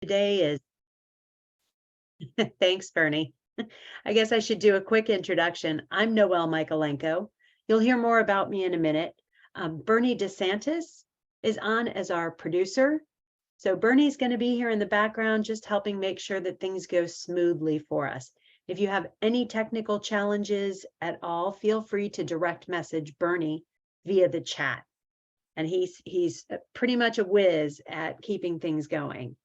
Today is thanks, Bernie. I guess I should do a quick introduction. I'm Noelle Michaelenko. You'll hear more about me in a minute. Bernie DeSantis is on as our producer. So Bernie's going to be here in the background, just helping make sure that things go smoothly for us. If you have any technical challenges at all, feel free to direct message Bernie via the chat. And he's pretty much a whiz at keeping things going.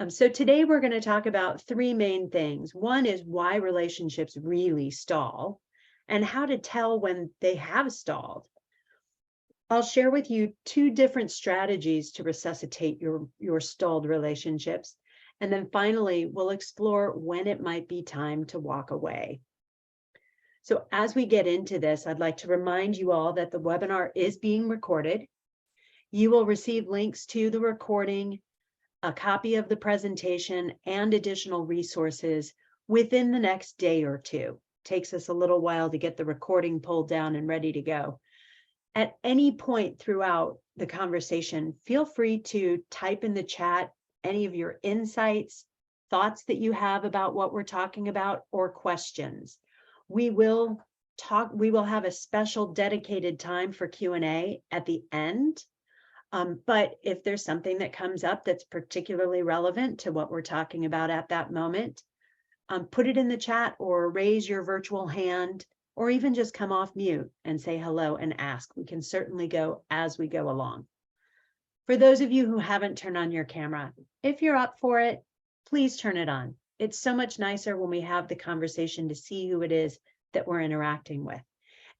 So today we're going to talk about three main things. One is why relationships really stall and how to tell when they have stalled. I'll share with you two different strategies to resuscitate your stalled relationships. And then finally, we'll explore when it might be time to walk away. So as we get into this, I'd like to remind you all that the webinar is being recorded. You will receive links to the recording, a copy of the presentation, and additional resources within the next day or two. Takes us a little while to get the recording pulled down and ready to go. At any point throughout the conversation, feel free to type in the chat any of your insights, thoughts that you have about what we're talking about, or questions. We will have a special dedicated time for Q&A at the end. But if there's something that comes up that's particularly relevant to what we're talking about at that moment, put it in the chat or raise your virtual hand, or even just come off mute and say hello and ask. We can certainly go as we go along. For those of you who haven't turned on your camera, if you're up for it, please turn it on. It's so much nicer when we have the conversation to see who it is that we're interacting with.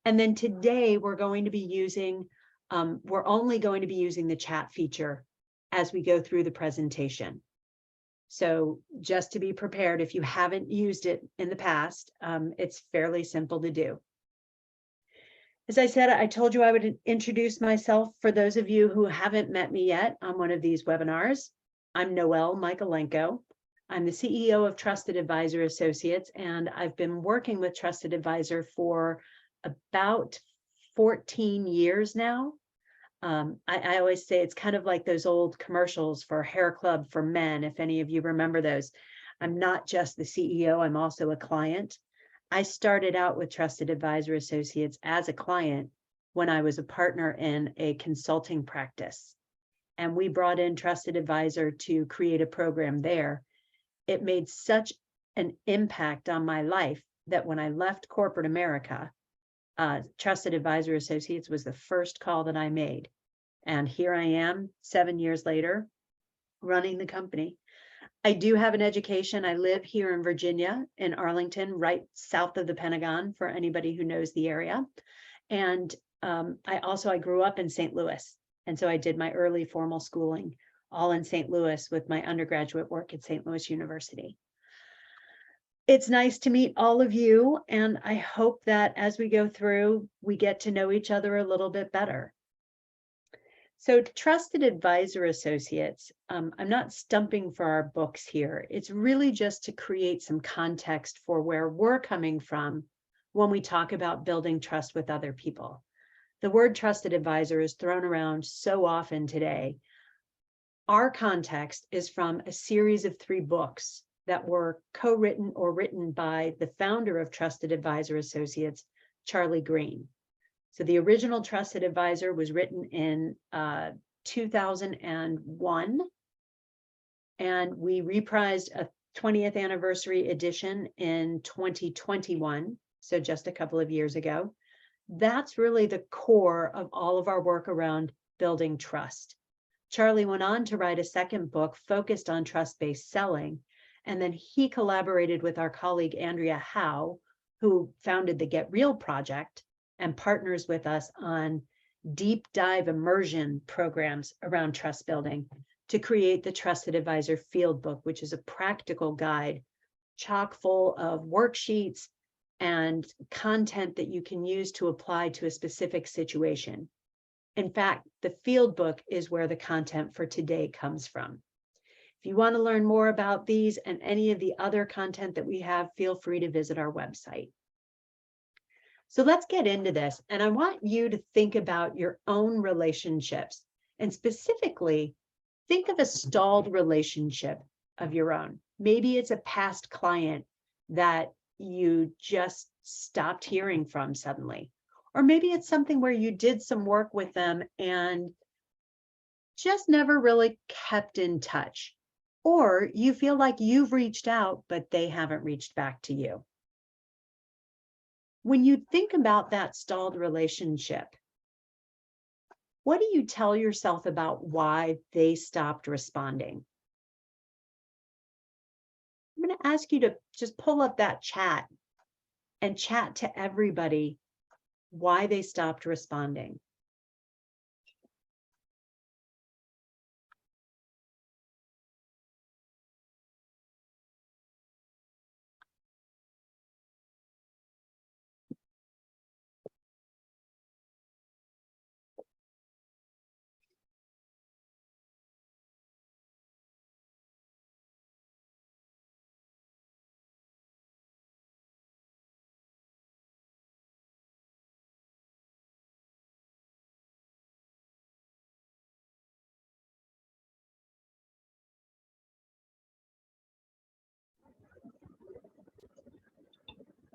And then today we're going to be using we're only going to be using the chat feature as we go through the presentation. So just to be prepared, if you haven't used it in the past, it's fairly simple to do. As I said, I told you I would introduce myself for those of you who haven't met me yet on one of these webinars. I'm Noelle Michaelenko. I'm the CEO of Trusted Advisor Associates, and I've been working with Trusted Advisor for about 14 years now. I always say it's kind of like those old commercials for Hair Club for Men, if any of you remember those. I'm not just the CEO, I'm also a client. I started out with Trusted Advisor Associates as a client when I was a partner in a consulting practice. And we brought in Trusted Advisor to create a program there. It made such an impact on my life that when I left corporate America, Trusted Advisor Associates was the first call that I made. And here I am 7 years later, running the company. I do have an education. I live here in Virginia, in Arlington, right south of the Pentagon, for anybody who knows the area. And I grew up in St. Louis. And so I did my early formal schooling all in St. Louis with my undergraduate work at St. Louis University. It's nice to meet all of you, and I hope that as we go through, we get to know each other a little bit better. So Trusted Advisor Associates, I'm not stumping for our books here. It's really just to create some context for where we're coming from when we talk about building trust with other people. The word trusted advisor is thrown around so often today. Our context is from a series of 3 books that were co-written or written by the founder of Trusted Advisor Associates, Charlie Green. So the original Trusted Advisor was written in 2001, and we reprised a 20th anniversary edition in 2021, so just a couple of years ago. That's really the core of all of our work around building trust. Charlie went on to write a second book focused on trust-based selling, and then he collaborated with our colleague, Andrea Howe, who founded the Get Real Project and partners with us on deep dive immersion programs around trust building to create the Trusted Advisor Field Book, which is a practical guide, chock full of worksheets and content that you can use to apply to a specific situation. In fact, the Field Book is where the content for today comes from. If you want to learn more about these and any of the other content that we have, feel free to visit our website. So let's get into this. And I want you to think about your own relationships, and specifically think of a stalled relationship of your own. Maybe it's a past client that you just stopped hearing from suddenly. Or maybe it's something where you did some work with them and just never really kept in touch. Or you feel like you've reached out, but they haven't reached back to you. When you think about that stalled relationship, what do you tell yourself about why they stopped responding? I'm going to ask you to just pull up that chat and chat to everybody why they stopped responding.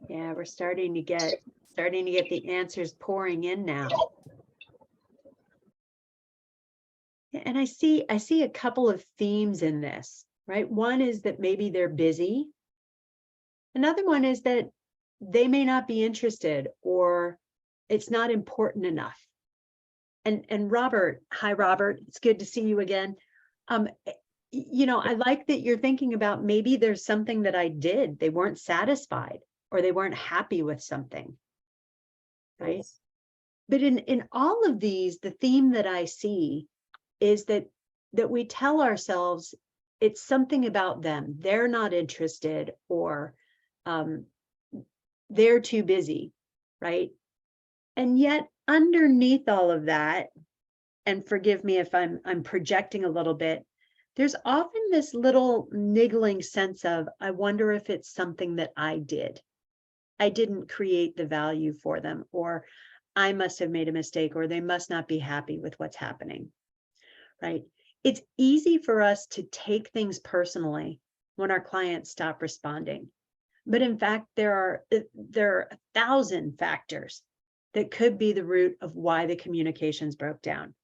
Yeah, we're starting to get the answers pouring in now. And I see a couple of themes in this, right? One is that maybe they're busy. Another one is that they may not be interested or it's not important enough. And Robert, hi Robert, it's good to see you again. I like that you're thinking about maybe there's something that I did, they weren't satisfied or they weren't happy with something, right? But in all of these, the theme that I see is that we tell ourselves it's something about them. They're not interested or they're too busy, right? And yet underneath all of that, and forgive me if I'm projecting a little bit, there's often this little niggling sense of, I wonder if it's something that I did. I didn't create the value for them, or I must have made a mistake, or they must not be happy with what's happening, right? It's easy for us to take things personally when our clients stop responding. But in fact, there are 1,000 factors that could be the root of why the communications broke down.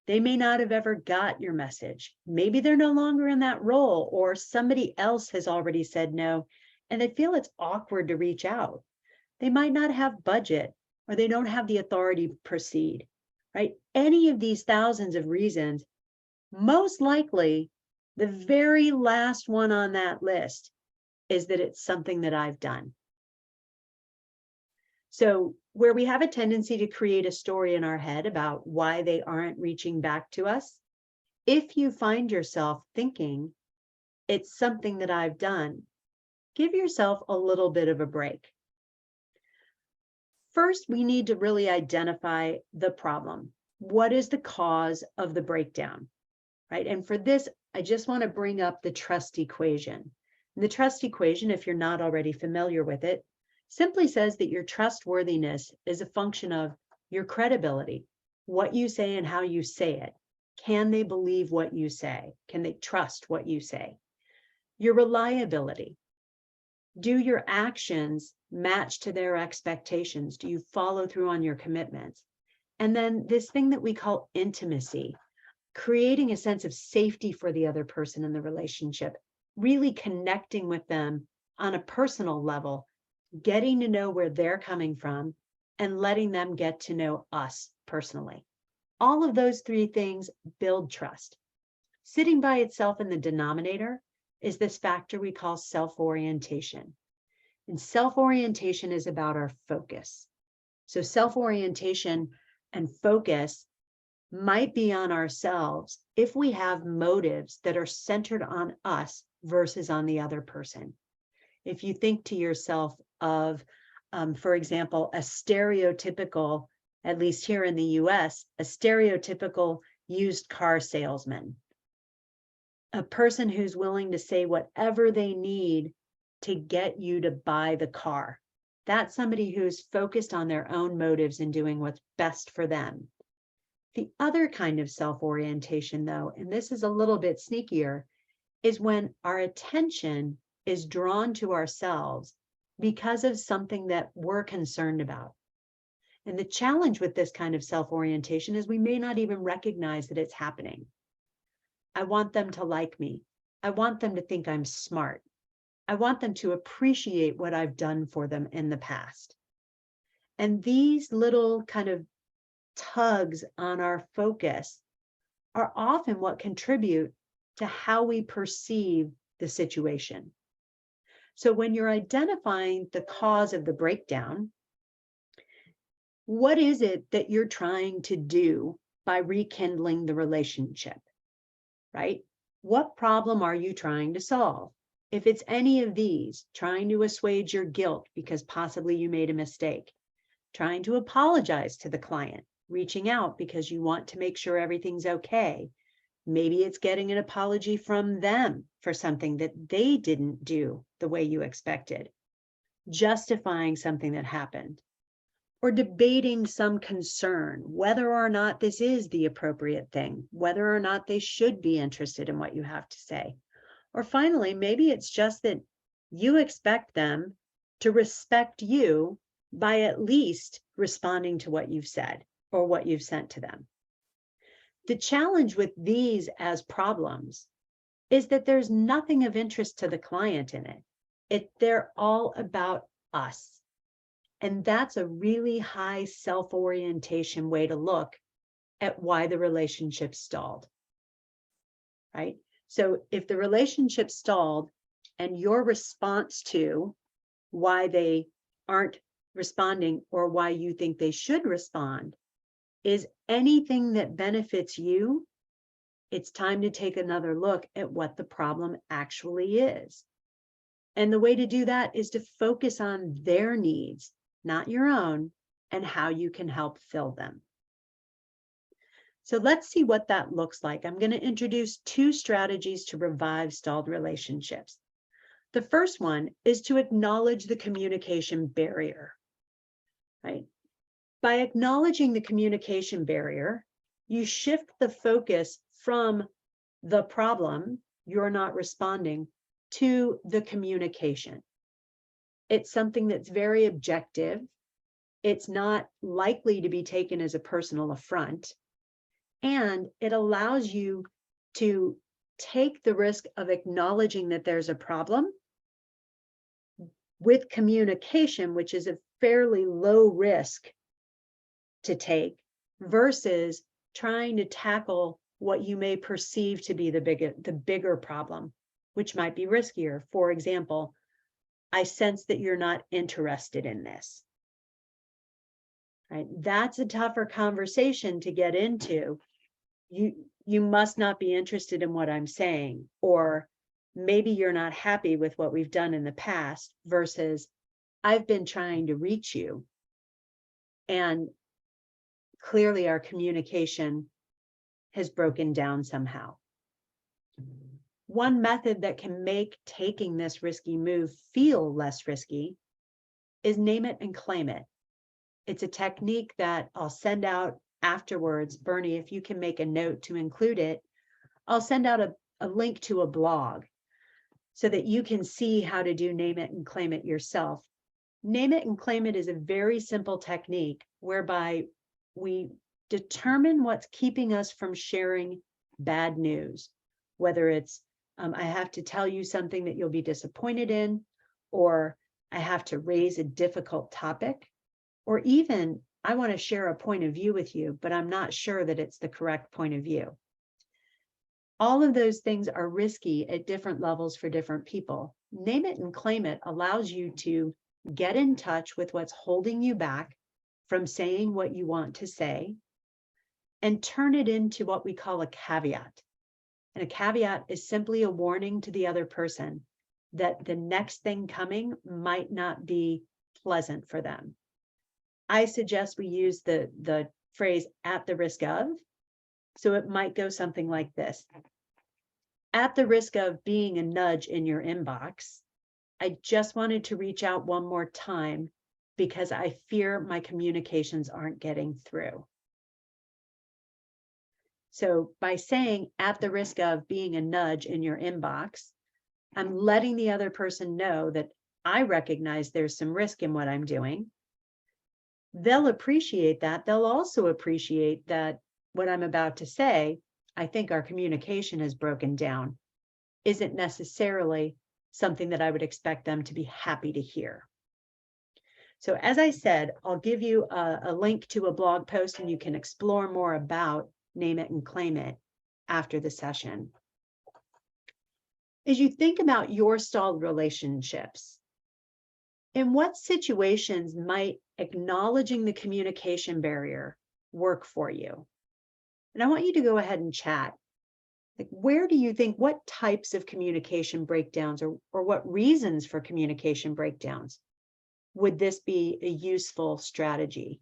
They may not have ever got your message. Maybe they're no longer in that role, or somebody else has already said no, and they feel it's awkward to reach out. They might not have budget, or they don't have the authority to proceed, right? Any of these thousands of reasons, most likely the very last one on that list is that it's something that I've done. So where we have a tendency to create a story in our head about why they aren't reaching back to us, if you find yourself thinking it's something that I've done, give yourself a little bit of a break. First, we need to really identify the problem. What is the cause of the breakdown, right? And for this, I just want to bring up the trust equation. And the trust equation, if you're not already familiar with it, simply says that your trustworthiness is a function of your credibility, what you say and how you say it. Can they believe what you say? Can they trust what you say? Your reliability. Do your actions match to their expectations? Do you follow through on your commitments? And then this thing that we call intimacy, creating a sense of safety for the other person in the relationship, really connecting with them on a personal level, getting to know where they're coming from, and letting them get to know us personally. All of those three things build trust. Sitting by itself in the denominator is this factor we call self-orientation. And self-orientation is about our focus. So self-orientation and focus might be on ourselves if we have motives that are centered on us versus on the other person. If you think to yourself of, for example, a stereotypical, at least here in the US, a stereotypical used car salesman, a person who's willing to say whatever they need to get you to buy the car. That's somebody who's focused on their own motives and doing what's best for them. The other kind of self-orientation, though, and this is a little bit sneakier, is when our attention is drawn to ourselves because of something that we're concerned about. And the challenge with this kind of self-orientation is we may not even recognize that it's happening. I want them to like me. I want them to think I'm smart. I want them to appreciate what I've done for them in the past. And these little kind of tugs on our focus are often what contribute to how we perceive the situation. So when you're identifying the cause of the breakdown, what is it that you're trying to do by rekindling the relationship, right? What problem are you trying to solve? If it's any of these, trying to assuage your guilt because possibly you made a mistake, trying to apologize to the client, reaching out because you want to make sure everything's okay. Maybe it's getting an apology from them for something that they didn't do the way you expected, justifying something that happened, or debating some concern, whether or not this is the appropriate thing, whether or not they should be interested in what you have to say. Or finally, maybe it's just that you expect them to respect you by at least responding to what you've said or what you've sent to them. The challenge with these as problems is that there's nothing of interest to the client in it. They're all about us. And that's a really high self-orientation way to look at why the relationship stalled, right? So if the relationship stalled and your response to why they aren't responding or why you think they should respond is anything that benefits you, it's time to take another look at what the problem actually is. And the way to do that is to focus on their needs, not your own, and how you can help fill them. So let's see what that looks like. I'm going to introduce two strategies to revive stalled relationships. The first one is to acknowledge the communication barrier, right? By acknowledging the communication barrier, you shift the focus from the problem, you're not responding, to the communication. It's something that's very objective. It's not likely to be taken as a personal affront. And it allows you to take the risk of acknowledging that there's a problem with communication, which is a fairly low risk to take, versus trying to tackle what you may perceive to be the bigger problem, which might be riskier. For example, I sense that you're not interested in this. Right? That's a tougher conversation to get into. You must not be interested in what I'm saying, or maybe you're not happy with what we've done in the past, versus I've been trying to reach you. And clearly our communication has broken down somehow. One method that can make taking this risky move feel less risky is name it and claim it. It's a technique that I'll send out afterwards. Bernie, if you can make a note to include it, I'll send out a link to a blog so that you can see how to do name it and claim it yourself. Name it and claim it is a very simple technique whereby we determine what's keeping us from sharing bad news, whether it's I have to tell you something that you'll be disappointed in, or I have to raise a difficult topic, or even I want to share a point of view with you, but I'm not sure that it's the correct point of view. All of those things are risky at different levels for different people. Name it and claim it allows you to get in touch with what's holding you back from saying what you want to say and turn it into what we call a caveat. And a caveat is simply a warning to the other person that the next thing coming might not be pleasant for them. I suggest we use the phrase at the risk of. So it might go something like this. At the risk of being a nudge in your inbox, I just wanted to reach out one more time because I fear my communications aren't getting through. So by saying at the risk of being a nudge in your inbox, I'm letting the other person know that I recognize there's some risk in what I'm doing. They'll appreciate that. They'll also appreciate that what I'm about to say, I think our communication has broken down, isn't necessarily something that I would expect them to be happy to hear. So as I said, I'll give you a link to a blog post and you can explore more about Name It and Claim It after the session. As you think about your stalled relationships, in what situations might acknowledging the communication barrier work for you? And I want you to go ahead and chat. Like, where do you think, what types of communication breakdowns or what reasons for communication breakdowns would this be a useful strategy?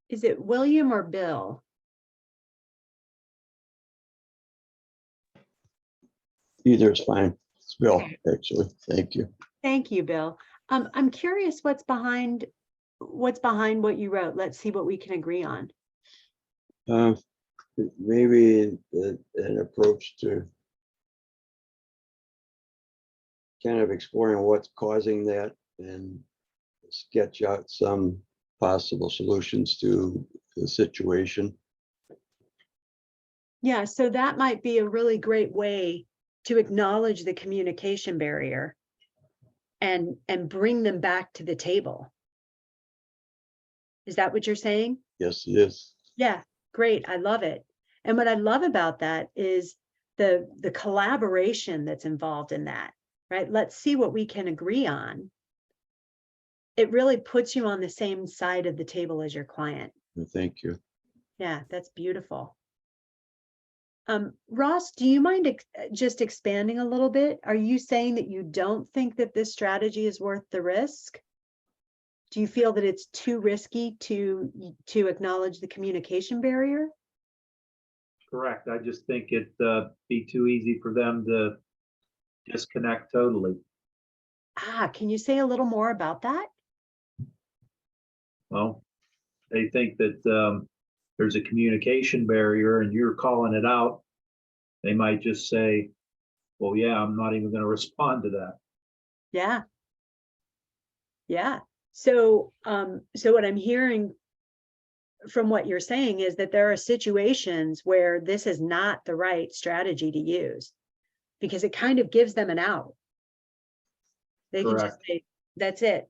Is it William or Bill? Either is fine. It's Bill, actually. Thank you. Thank you, Bill. I'm curious what's behind what you wrote. Let's see what we can agree on. Maybe an approach to kind of exploring what's causing that and sketch out some possible solutions to the situation. Yeah, so that might be a really great way to acknowledge the communication barrier and bring them back to the table. Is that what you're saying? Yes, it is. Yeah, great. I love it. And what I love about that is the collaboration that's involved in that, right? Let's see what we can agree on. It really puts you on the same side of the table as your client. Thank you. Yeah, that's beautiful. Ross, do you mind just expanding a little bit? Are you saying that you don't think that this strategy is worth the risk? Do you feel that it's too risky to acknowledge the communication barrier? Correct. I just think it'd be too easy for them to disconnect totally. Can you say a little more about that? Well, they think that there's a communication barrier and you're calling it out. They might just say, well, yeah, I'm not even going to respond to that. Yeah. Yeah. So, so what I'm hearing from what you're saying is that there are situations where this is not the right strategy to use because it kind of gives them an out. They can just say, that's it.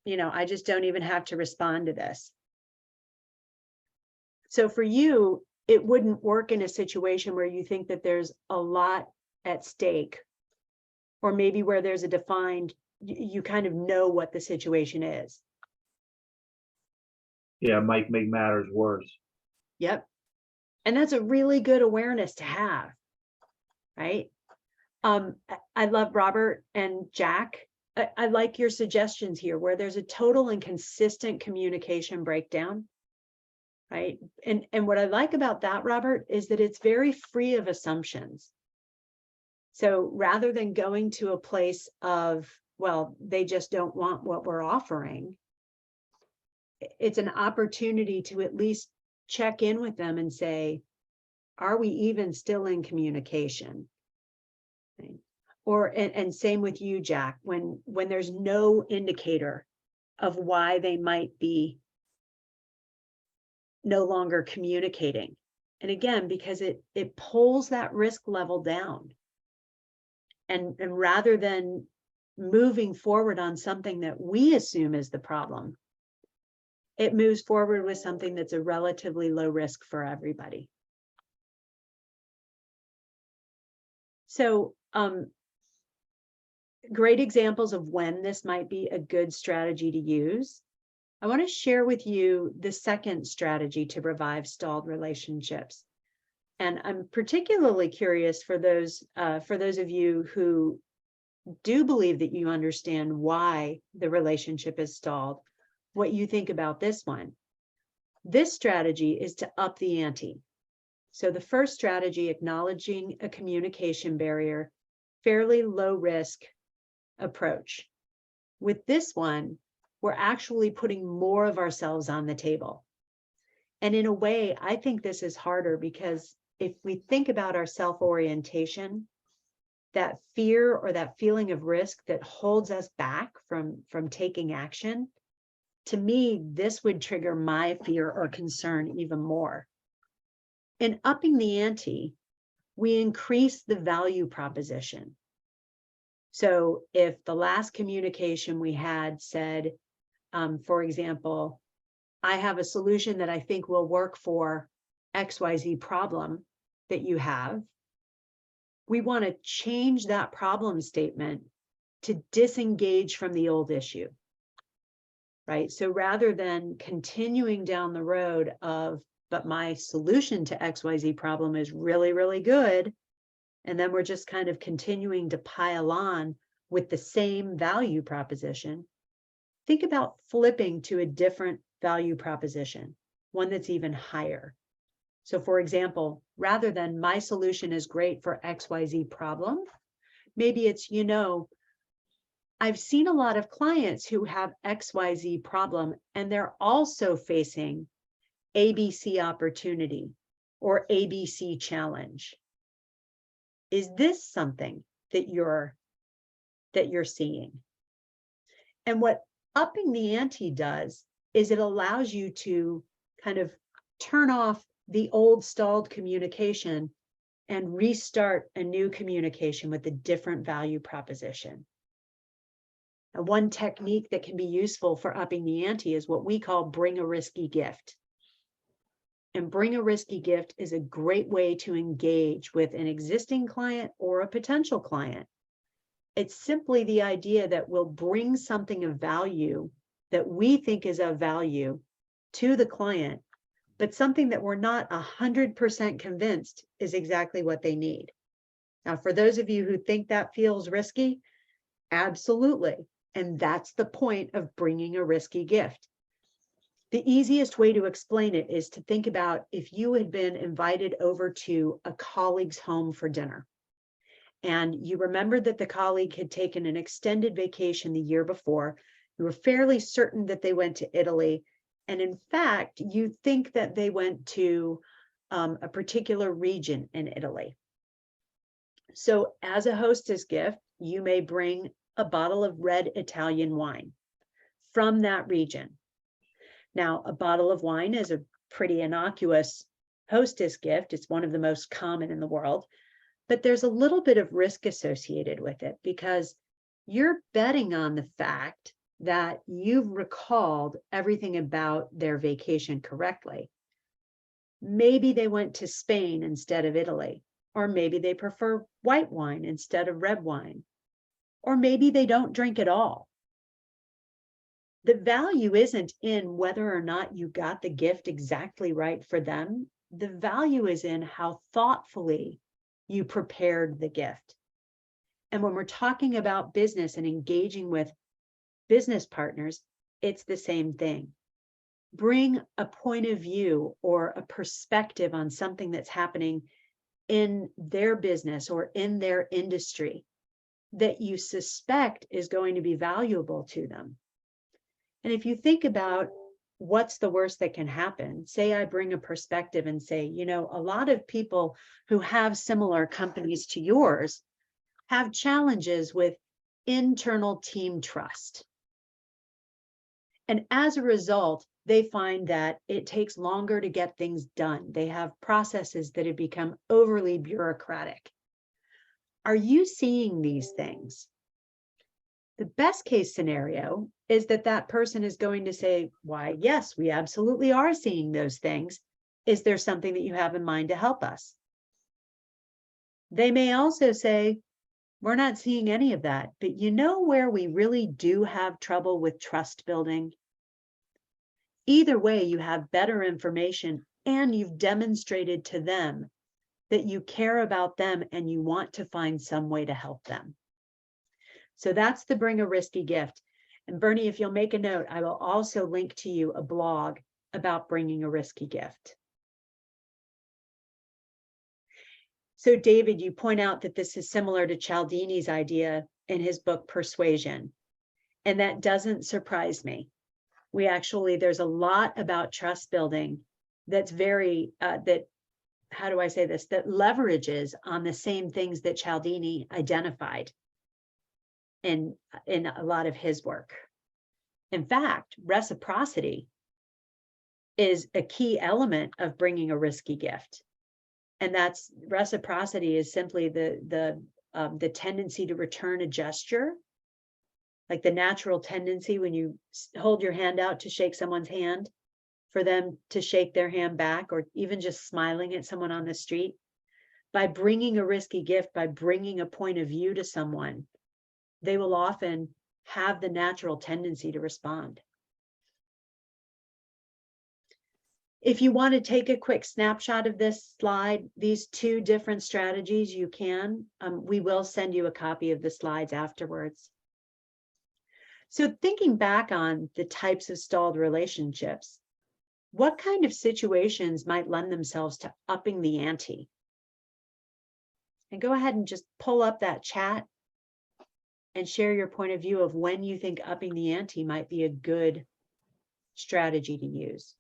You know, I just don't even have to respond to this. So for you, it wouldn't work in a situation where you think that there's a lot at stake, or maybe where there's a defined, you kind of know what the situation is. Yeah, it might make matters worse. Yep. And that's a really good awareness to have, right? I love Robert and Jack. I like your suggestions here where there's a total and consistent communication breakdown, right? And what I like about that, Robert, is that it's very free of assumptions. So rather than going to a place of, well, they just don't want what we're offering, it's an opportunity to at least check in with them and say, are we even still in communication? Right? Or, and same with you, Jack, when there's no indicator of why they might be no longer communicating. And again, because it pulls that risk level down. And rather than moving forward on something that we assume is the problem, it moves forward with something that's a relatively low risk for everybody. So great examples of when this might be a good strategy to use. I want to share with you the second strategy to revive stalled relationships. And I'm particularly curious for those of you who do believe that you understand why the relationship is stalled, what you think about this one. This strategy is to up the ante. So the first strategy, acknowledging a communication barrier, fairly low risk approach. With this one, we're actually putting more of ourselves on the table. And in a way, I think this is harder because if we think about our self-orientation, that fear or that feeling of risk that holds us back from taking action, to me, this would trigger my fear or concern even more. In upping the ante, we increase the value proposition. So if the last communication we had said, for example, I have a solution that I think will work for XYZ problem that you have, we want to change that problem statement to disengage from the old issue, right? So rather than continuing down the road of, but my solution to XYZ problem is really, really good, and then we're just kind of continuing to pile on with the same value proposition, think about flipping to a different value proposition, one that's even higher. So for example, rather than my solution is great for XYZ problem, maybe it's, I've seen a lot of clients who have XYZ problem and they're also facing ABC opportunity or ABC challenge. Is this something that you're seeing? And what upping the ante does is it allows you to kind of turn off the old stalled communication and restart a new communication with a different value proposition. And one technique that can be useful for upping the ante is what we call bring a risky gift. And bring a risky gift is a great way to engage with an existing client or a potential client. It's simply the idea that we'll bring something of value that we think is of value to the client, but something that we're not 100% convinced is exactly what they need. Now, for those of you who think that feels risky, absolutely. And that's the point of bringing a risky gift. The easiest way to explain it is to think about if you had been invited over to a colleague's home for dinner, and you remembered that the colleague had taken an extended vacation the year before. You were fairly certain that they went to Italy. And in fact, you think that they went to a particular region in Italy. So as a hostess gift, you may bring a bottle of red Italian wine from that region. Now, a bottle of wine is a pretty innocuous hostess gift. It's one of the most common in the world, but there's a little bit of risk associated with it because you're betting on the fact that you've recalled everything about their vacation correctly. Maybe they went to Spain instead of Italy, or maybe they prefer white wine instead of red wine, or maybe they don't drink at all. The value isn't in whether or not you got the gift exactly right for them. The value is in how thoughtfully you prepared the gift. And when we're talking about business and engaging with business partners, it's the same thing. Bring a point of view or a perspective on something that's happening in their business or in their industry that you suspect is going to be valuable to them. And if you think about what's the worst that can happen, say I bring a perspective and say, a lot of people who have similar companies to yours have challenges with internal team trust. And as a result, they find that it takes longer to get things done. They have processes that have become overly bureaucratic. Are you seeing these things? The best case scenario is that that person is going to say, why, yes, we absolutely are seeing those things. Is there something that you have in mind to help us? They may also say, We're not seeing any of that. But you know where we really do have trouble with trust building? Either way, you have better information and you've demonstrated to them that you care about them and you want to find some way to help them. So that's the bring a risky gift. And Bernie, if you'll make a note, I will also link to you a blog about bringing a risky gift. So David, you point out that this is similar to Cialdini's idea in his book, Persuasion. And that doesn't surprise me. There's a lot about trust building that's how do I say this, that leverages on the same things that Cialdini identified in a lot of his work. In fact, reciprocity is a key element of bringing a risky gift. And that's reciprocity is simply the tendency to return a gesture, like the natural tendency when you hold your hand out to shake someone's hand, for them to shake their hand back, or even just smiling at someone on the street. By bringing a risky gift, by bringing a point of view to someone, they will often have the natural tendency to respond. If you want to take a quick snapshot of this slide, these two different strategies, you can. We will send you a copy of the slides afterwards. So thinking back on the types of stalled relationships, what kind of situations might lend themselves to upping the ante? And go ahead and just pull up that chat and share your point of view of when you think upping the ante might be a good strategy to use.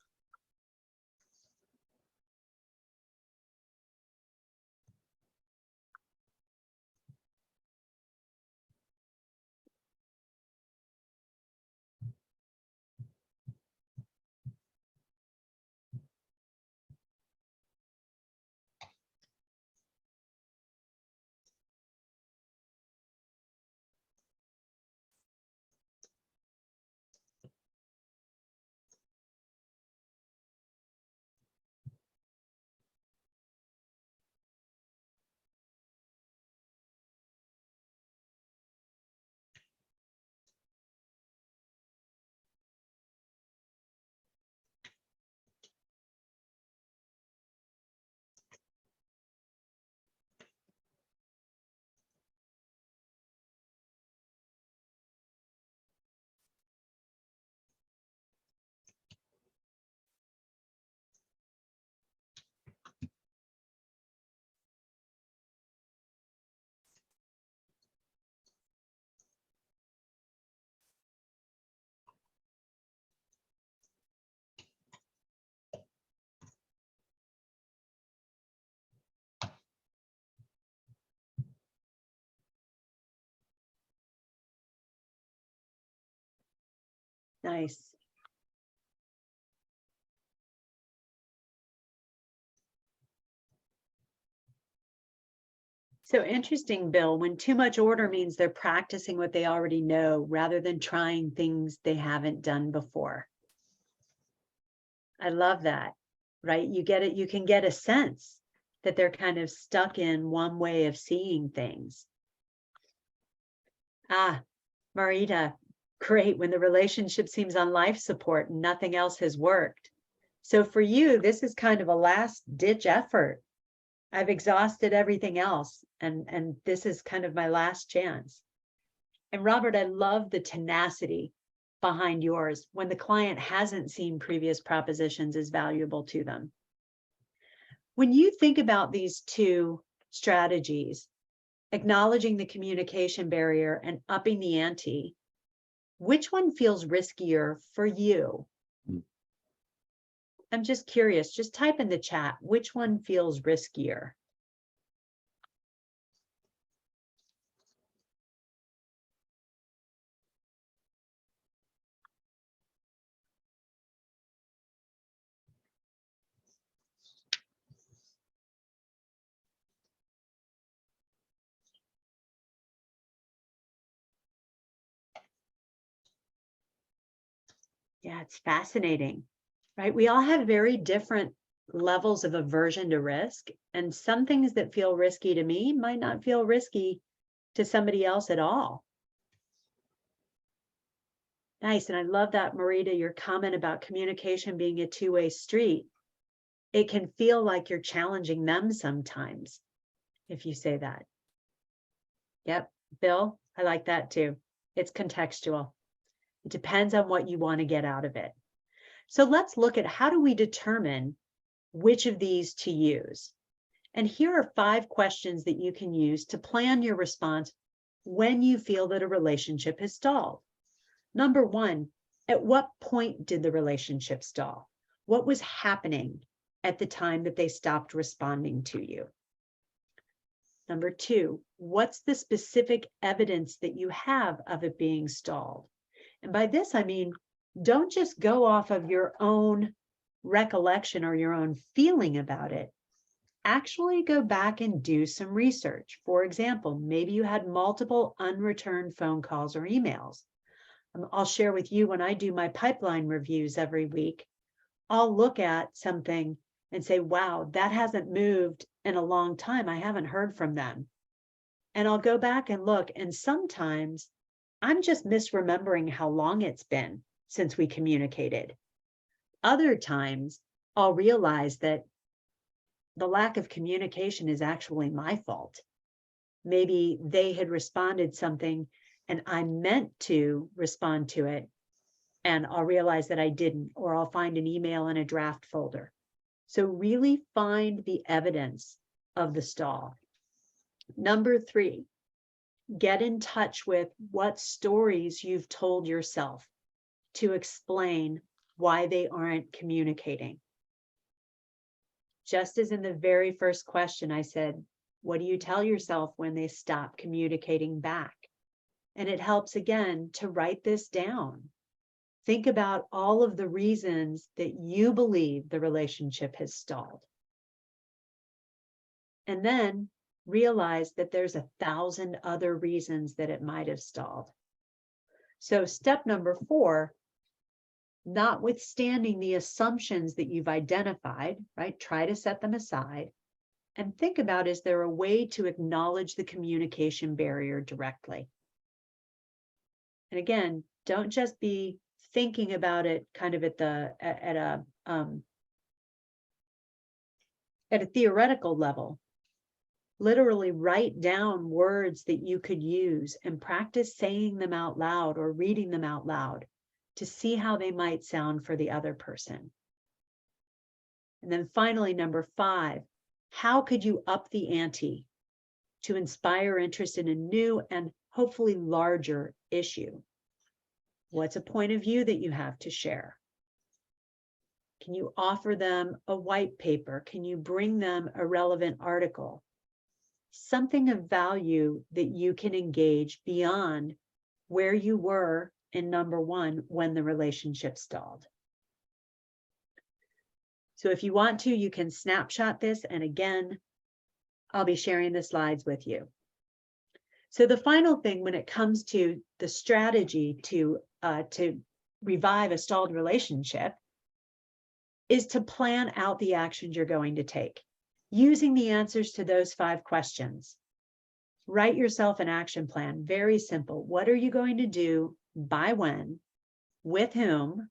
Nice. So interesting, Bill, when too much order means they're practicing what they already know rather than trying things they haven't done before. I love that, right? You get it, you can get a sense that they're kind of stuck in one way of seeing things. Marita, great, when the relationship seems on life support and nothing else has worked. So for you, this is kind of a last ditch effort. I've exhausted everything else, and this is kind of my last chance. And Robert, I love the tenacity behind yours when the client hasn't seen previous propositions as valuable to them. When you think about these two strategies, acknowledging the communication barrier and upping the ante, which one feels riskier for you? I'm just curious, just type in the chat, which one feels riskier? Yeah, it's fascinating, right? We all have very different levels of aversion to risk, and some things that feel risky to me might not feel risky to somebody else at all. Nice. And I love that, Marita, your comment about communication being a two-way street. It can feel like you're challenging them sometimes if you say that. Yep. Bill, I like that too. It's contextual. It depends on what you want to get out of it. So let's look at how do we determine which of these to use. And here are 5 questions that you can use to plan your response when you feel that a relationship has stalled. Number 1, at what point did the relationship stall? What was happening at the time that they stopped responding to you? Number 2, what's the specific evidence that you have of it being stalled? And by this, I mean, don't just go off of your own recollection or your own feeling about it. Actually go back and do some research. For example, maybe you had multiple unreturned phone calls or emails. I'll share with you when I do my pipeline reviews every week, I'll look at something and say, wow, that hasn't moved in a long time. I haven't heard from them. And I'll go back and look. And sometimes I'm just misremembering how long it's been since we communicated. Other times I'll realize that the lack of communication is actually my fault. Maybe they had responded something and I meant to respond to it, and I'll realize that I didn't, or I'll find an email in a draft folder. So really find the evidence of the stall. Number 3, get in touch with what stories you've told yourself to explain why they aren't communicating. Just as in the very first question, I said, what do you tell yourself when they stop communicating back? And it helps again to write this down. Think about all of the reasons that you believe the relationship has stalled. And then realize that there's 1,000 other reasons that it might have stalled. So step number 4, notwithstanding the assumptions that you've identified, right? Try to set them aside and think about, is there a way to acknowledge the communication barrier directly? And again, don't just be thinking about it kind of at a theoretical level. Literally write down words that you could use and practice saying them out loud or reading them out loud to see how they might sound for the other person. And then finally, number 5, how could you up the ante to inspire interest in a new and hopefully larger issue? What's a point of view that you have to share? Can you offer them a white paper? Can you bring them a relevant article? Something of value that you can engage beyond where you were in number 1 when the relationship stalled. So if you want to, you can snapshot this. And again, I'll be sharing the slides with you. So the final thing when it comes to the strategy to revive a stalled relationship is to plan out the actions you're going to take. Using the answers to those 5 questions, write yourself an action plan. Very simple. What are you going to do? By when? With whom?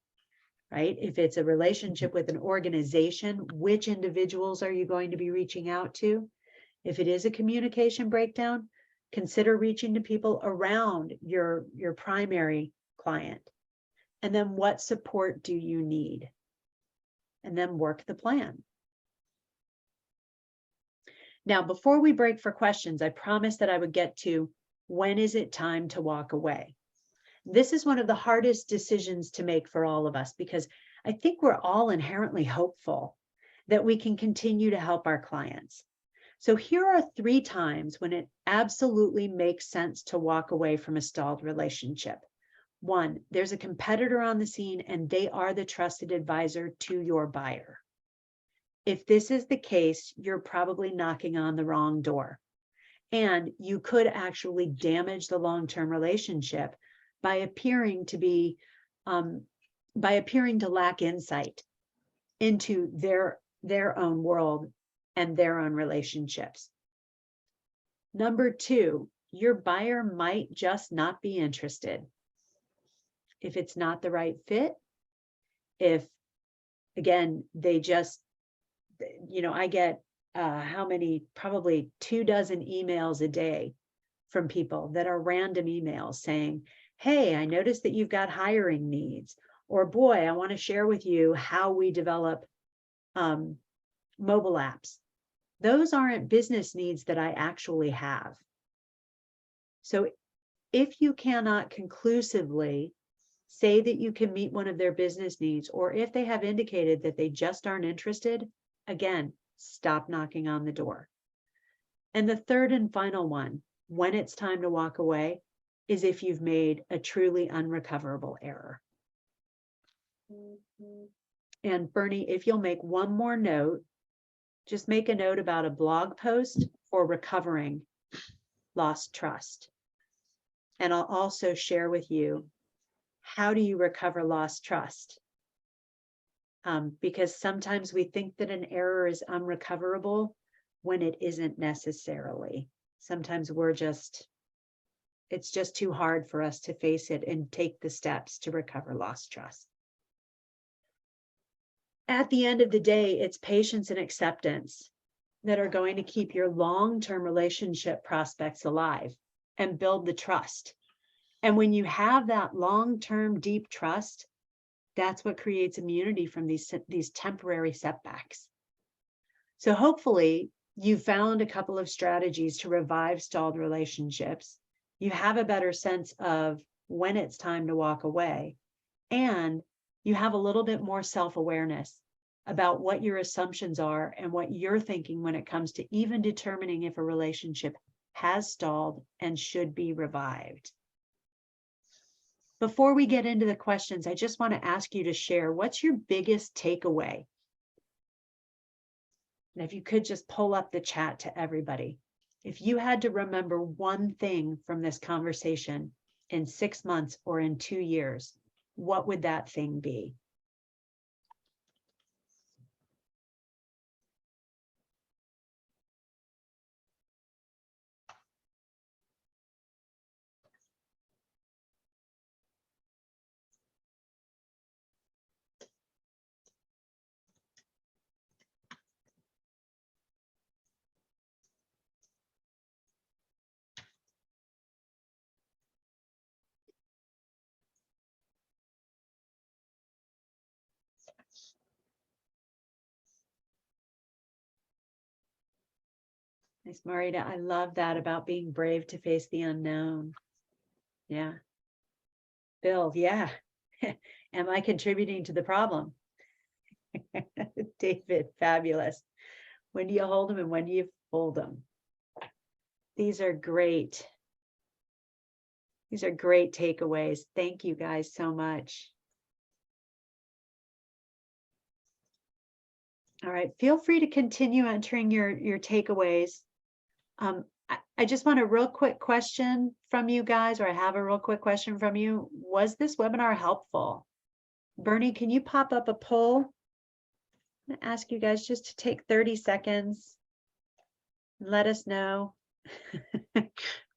Right? If it's a relationship with an organization, which individuals are you going to be reaching out to? If it is a communication breakdown, consider reaching to people around your primary client. And then what support do you need? And then work the plan. Now, before we break for questions, I promised that I would get to when is it time to walk away? This is one of the hardest decisions to make for all of us because I think we're all inherently hopeful that we can continue to help our clients. So here are 3 times when it absolutely makes sense to walk away from a stalled relationship. 1, there's a competitor on the scene and they are the trusted advisor to your buyer. If this is the case, you're probably knocking on the wrong door. And you could actually damage the long-term relationship by appearing to lack insight into their own world and their own relationships. Number 2, your buyer might just not be interested. If it's not the right fit, if, again, they just, I get how many, probably 24 emails a day from people that are random emails saying, hey, I noticed that you've got hiring needs, or boy, I want to share with you how we develop mobile apps. Those aren't business needs that I actually have. So if you cannot conclusively say that you can meet one of their business needs, or if they have indicated that they just aren't interested, again, stop knocking on the door. And the third and final one, when it's time to walk away, is if you've made a truly unrecoverable error. And Bernie, if you'll make one more note, just make a note about a blog post for recovering lost trust. And I'll also share with you, how do you recover lost trust? Because sometimes we think that an error is unrecoverable when it isn't necessarily. Sometimes it's just too hard for us to face it and take the steps to recover lost trust. At the end of the day, it's patience and acceptance that are going to keep your long-term relationship prospects alive and build the trust. And when you have that long-term deep trust, that's what creates immunity from these temporary setbacks. So hopefully you found a couple of strategies to revive stalled relationships. You have a better sense of when it's time to walk away, and you have a little bit more self-awareness about what your assumptions are and what you're thinking when it comes to even determining if a relationship has stalled and should be revived. Before we get into the questions, I just want to ask you to share, what's your biggest takeaway? And if you could just pull up the chat to everybody. If you had to remember one thing from this conversation in 6 months or in 2 years, what would that thing be? Nice, Marita. I love that about being brave to face the unknown. Yeah. Bill, yeah. Am I contributing to the problem? David, fabulous. When do you hold them and when do you fold them? These are great. These are great takeaways. Thank you guys so much. All right, feel free to continue entering your takeaways. I just want a real quick question from you guys, or I have a real quick question from you. Was this webinar helpful? Bernie, can you pop up a poll? I'm gonna ask you guys just to take 30 seconds and let us know.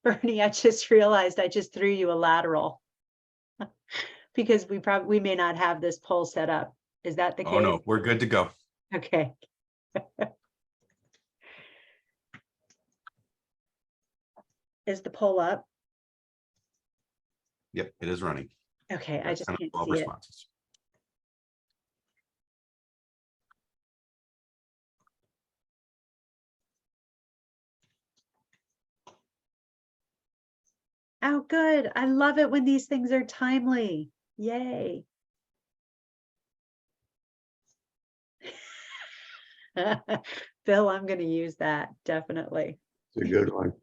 Bernie, I just realized I just threw you a lateral because we may not have this poll set up. Is that the case? Oh no, we're good to go. Okay. Is the poll up? Yep, it is running. Okay, I just can't 12 see it. responses. Oh, good. I love it when these things are timely. Yay. Bill, I'm going to use that, definitely. It's a good one.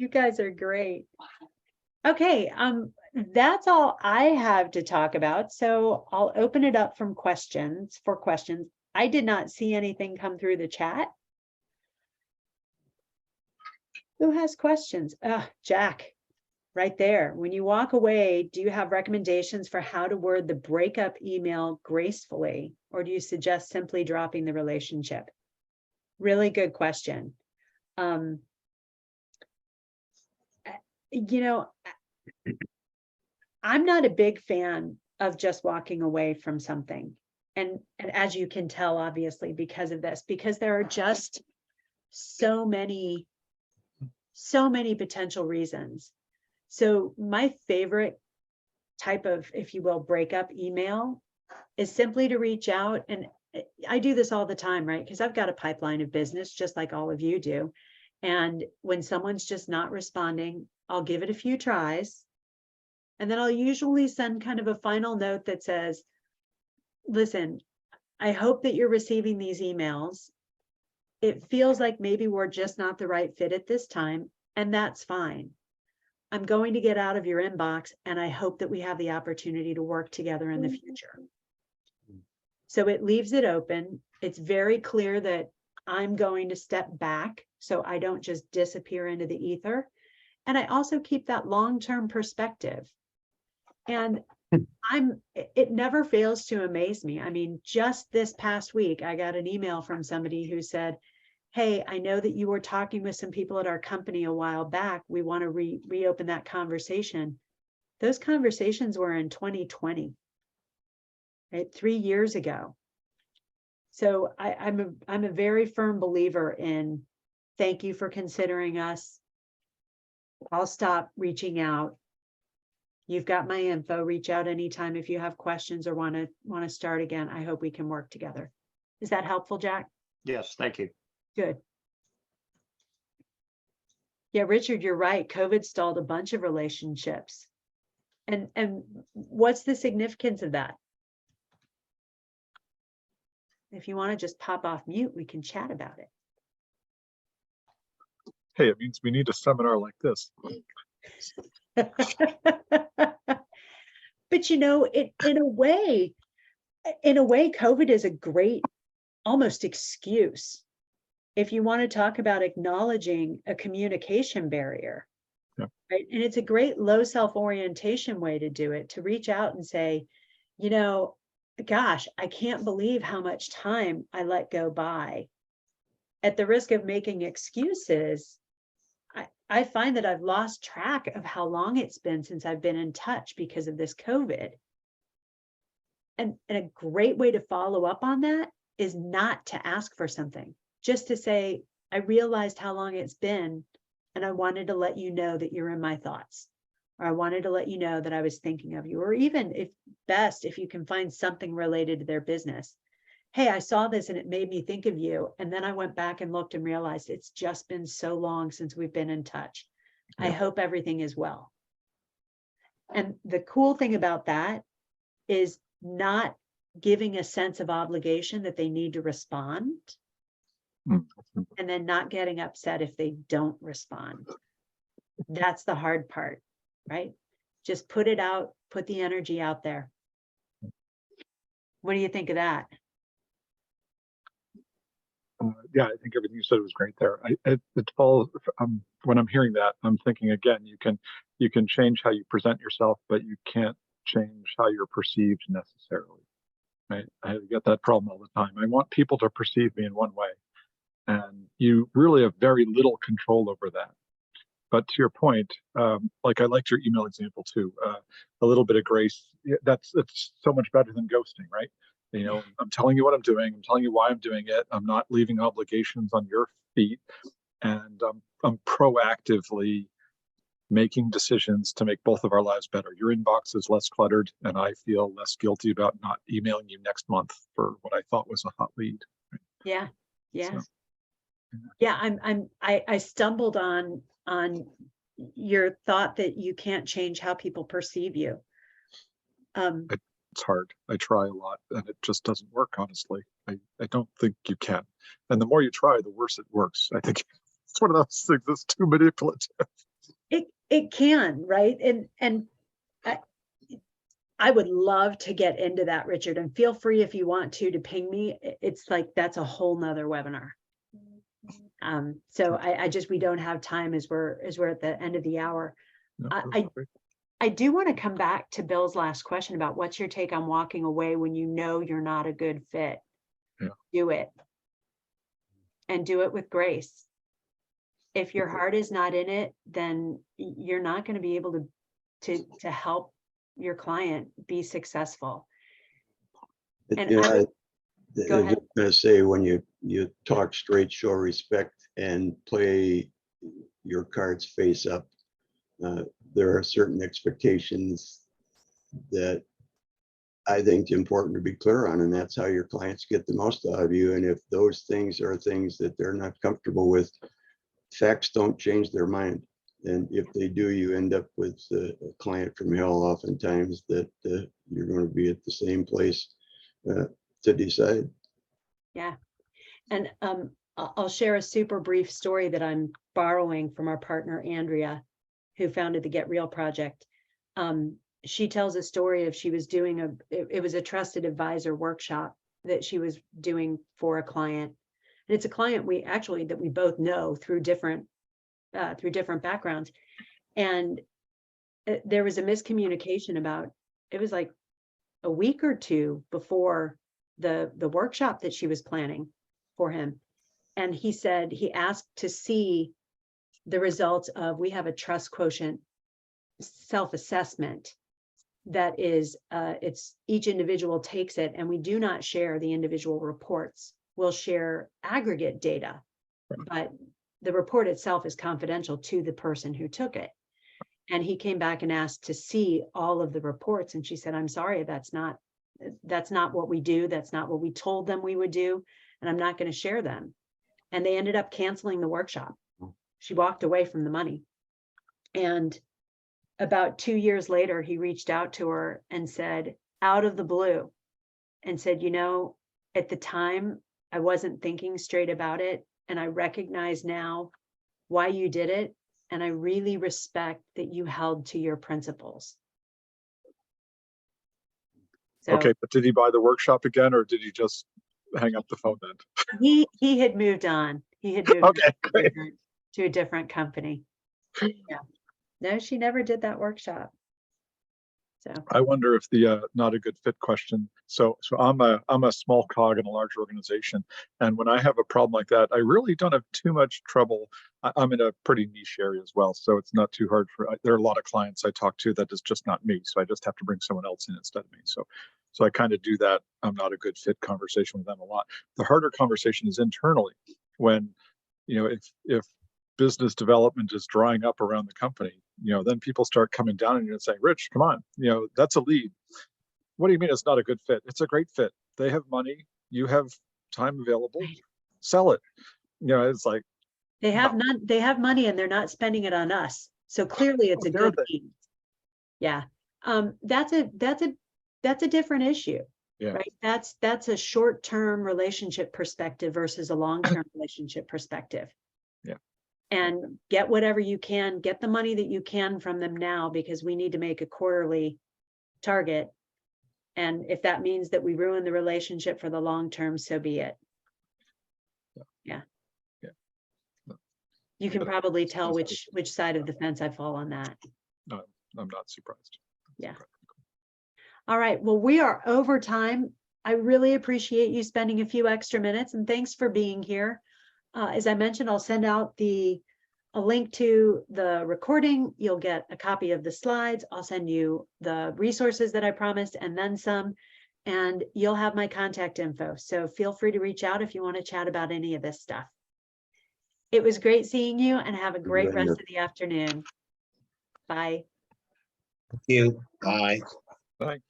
You guys are great. Okay, that's all I have to talk about. So I'll open it up for questions. I did not see anything come through the chat. Who has questions? Jack, right there. When you walk away, do you have recommendations for how to word the breakup email gracefully, or do you suggest simply dropping the relationship? Really good question. you know, I'm not a big fan of just walking away from something. And as you can tell, obviously, because of this, because there are just so many potential reasons. So my favorite type of, if you will, breakup email is simply to reach out. And I do this all the time, right? Because I've got a pipeline of business, just like all of you do. And when someone's just not responding, I'll give it a few tries. And then I'll usually send kind of a final note that says, listen, I hope that you're receiving these emails. It feels like maybe we're just not the right fit at this time, and that's fine. I'm going to get out of your inbox, and I hope that we have the opportunity to work together in the future. So it leaves it open. It's very clear that I'm going to step back so I don't just disappear into the ether. And I also keep that long-term perspective. And it never fails to amaze me. I mean, just this past week, I got an email from somebody who said, hey, I know that you were talking with some people at our company a while back. We want to reopen that conversation. Those conversations were in 2020, right? 3 years ago. So I'm a very firm believer in thank you for considering us. I'll stop reaching out. You've got my info. Reach out anytime if you have questions or want to start again. I hope we can work together. Is that helpful, Jack? Yes, thank you. Good. Yeah, Richard, you're right. COVID stalled a bunch of relationships. And what's the significance of that? If you want to just pop off mute, we can chat about it. Hey, it means we need a seminar like this. But you know, in a way, COVID is a great almost excuse. If you want to talk about acknowledging a communication barrier, Yeah. right? And it's a great low self-orientation way to do it, to reach out and say, you know, gosh, I can't believe how much time I let go by. At the risk of making excuses, I find that I've lost track of how long it's been since I've been in touch because of this COVID. And a great way to follow up on that is not to ask for something, just to say, I realized how long it's been, and I wanted to let you know that you're in my thoughts, or I wanted to let you know that I was thinking of you, or even if you can find something related to their business. Hey, I saw this and it made me think of you. And then I went back and looked and realized it's just been so long since we've been in touch. I hope everything is well. And the cool thing about that is not giving a sense of obligation that they need to respond, Mm. and then not getting upset if they don't respond. That's the hard part, right? Just put it out, put the energy out there. What do you think of that? Yeah, I think everything you said was great there. It falls, when I'm hearing that, I'm thinking again, you can change how you present yourself, but you can't change how you're perceived necessarily. Right? I get that problem all the time. I want people to perceive me in one way, and you really have very little control over that. But to your point, like I liked your email example too. A little bit of grace. It's so much better than ghosting, right? You know, I'm telling you what I'm doing. I'm telling you why I'm doing it. I'm not leaving obligations on your feet, and I'm proactively making decisions to make both of our lives better. Your inbox is less cluttered, and I feel less guilty about not emailing you next month for what I thought was a hot lead. Right? Yeah. Yeah. So, Yeah. I stumbled on your thought that you can't change how people perceive you. It's hard. I try a lot, and it just doesn't work, honestly. I don't think you can. And the more you try, the worse it works. I think it's one of those things that's too manipulative. It can, right? And I would love to get into that, Richard, and feel free if you want to ping me. It's like, that's a whole nother webinar. So we don't have time as we're at the end of the hour. No, I do want to come back to Bill's last question about what's your take on walking away when you know you're not a good fit. Yeah. Do it. And do it with grace. if your heart is not in it, then you're not going to be able to help your client be successful. And You know, I would, I go was ahead. just gonna say, when you talk straight, show respect, and play your cards face up, there are certain expectations that I think important to be clear on, and that's how your clients get the most out of you. And if those things are things that they're not comfortable with, facts don't change their mind. And if they do, you end up with a client from hell oftentimes, that you're going to be at the same place to decide. Yeah. And I'll share a super brief story that I'm borrowing from our partner, Andrea, who founded the Get Real Project. She tells a story of, she was doing it was a trusted advisor workshop that she was doing for a client. And it's a client that we both know through different backgrounds. And there was a miscommunication about, it was like a week or two before the workshop that she was planning for him. And he asked to see the results of, we have a trust quotient self-assessment that is, it's each individual takes it, and we do not share the individual reports. We'll share aggregate data, but the report itself is confidential to the person who took it. And he came back and asked to see all of the reports. And she said, I'm sorry, that's not what we do. That's not what we told them we would do. And I'm not going to share them. And they ended up canceling the workshop. She walked away from the money. And about 2 years later, he reached out to her and said, out of the blue, and said, at the time, I wasn't thinking straight about it. And I recognize now why you did it. And I really respect that you held to your principles. So Okay, but did he buy the workshop again, or did he just hang up the phone then? he had moved on. He had moved Okay, on great. to a different company. Yeah. No, she never did that workshop. So I wonder if the not a good fit question. So I'm a small cog in a large organization, and when I have a problem like that, I really don't have too much trouble. I'm in a pretty niche area as well, so it's not too hard there are a lot of clients I talk to that is just not me, so I just have to bring someone else in instead of me. So I kind of do that. I'm not a good fit conversation with them a lot. The harder conversation is internally, when if business development is drying up around the company, then people start coming down on you and saying, Rich, come on, that's a lead. What do you mean it's not a good fit? It's a great fit. They have money, you have time available, sell it. It's like, they have money and they're not spending it on us. So clearly it's a good lead. Yeah. That's a different issue. yeah, right? That's a short-term relationship perspective versus a long-term relationship perspective. Yeah. And get whatever you can, get the money that you can from them now, because we need to make a quarterly target. And if that means that we ruin the relationship for the long term, so be it. Yeah. You can probably tell which side of the fence I fall on that. no, I'm not surprised. Yeah. All right. Well, we are over time. I really appreciate you spending a few extra minutes, and thanks for being here. As I mentioned, I'll send out a link to the recording. You'll get a copy of the slides. I'll send you the resources that I promised and then some, and you'll have my contact info. So feel free to reach out if you want to chat about any of this stuff. It was great seeing you, and have a great rest of the afternoon. Bye. Thank you. Bye. Bye.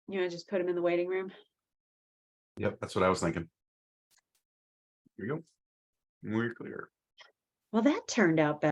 You want to just put them in the waiting room? Yep, that's what I was thinking. Here we go. We're clear. Well, that turned out better.